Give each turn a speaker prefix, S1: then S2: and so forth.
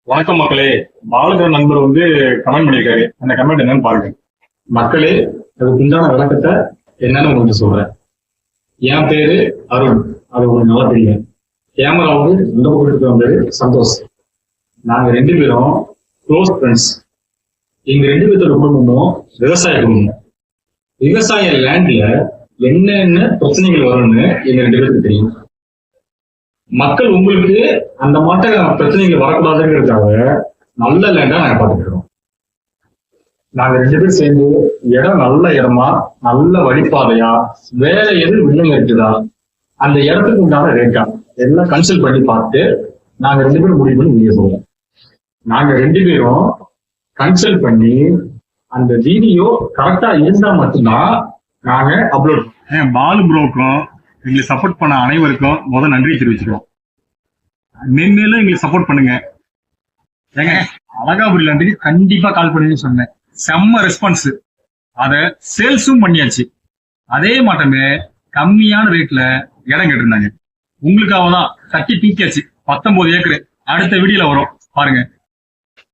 S1: வணக்கம் மக்களே. பாலுங்கிற நண்பர் கமெண்ட் பண்ணியிருக்காரு. அந்த கமெண்ட் என்னன்னு பாருங்க. மக்களே, அதுக்கு உண்டான விளக்கத்தை என்னன்னு உங்களுக்கு சொல்றேன். என் பேரு அருண், அது உங்களுக்கு நல்லா தெரியும். கேமரா இந்த பக்கத்துக்கு வந்தது சந்தோஷ். நாங்க ரெண்டு பேரும் க்ளோஸ் ஃப்ரெண்ட்ஸ். எங்க ரெண்டு பேர்த்தோட குடும்பமும் விவசாய குடும்பம். விவசாய லேண்ட்ல என்னென்ன பிரச்சனைகள் வரும்னு எங்க ரெண்டு பேருக்கு தெரியும். மக்கள் உங்களுக்கு அந்த மாட்ட பிரச்சனைகள் வரக்கூடாதுங்கிறதுக்காக நல்ல லேண்டா நாங்க பார்த்துக்கிறோம். நாங்க ரெண்டு பேரும் சேர்ந்து இடம் நல்ல இடமா, நல்ல வழிபாதையா, வேற எதுவும் வில்லுங்க இருக்குதா, அந்த இடத்துக்கு உண்டான ரேட்டா எல்லாம் கன்சல்ட் பண்ணி பார்த்து நாங்க ரெண்டு பேரும் முடிவு பண்ணி வெளியே போவோம். நாங்க ரெண்டு பேரும் கன்சல்ட் பண்ணி அந்த வீடியோ கரெக்டா இருந்தா மட்டும்தான் நாங்க அப்லோட். பாலு ப்ரோக்கும் எங்களுக்கு சப்போர்ட் பண்ண அனைவருக்கும் முதல் நன்றி தெரிவிச்சுக்கிறோம். மென்மேலும் எங்களுக்கு சப்போர்ட் பண்ணுங்க. ஏங்க, அழகாபுரியில கண்டிப்பா கால் பண்ணுன்னு சொன்னேன். செம்ம ரெஸ்பான்ஸ். அத சேல்ஸும் பண்ணியாச்சு. அதே மாட்டமே கம்மியான ரேட்ல இடம் கேட்டிருந்தாங்க. உங்களுக்காக தான் தட்டி தூக்கியாச்சு. 19 ஏக்கர் அடுத்த வீடியோல வரும் பாருங்க.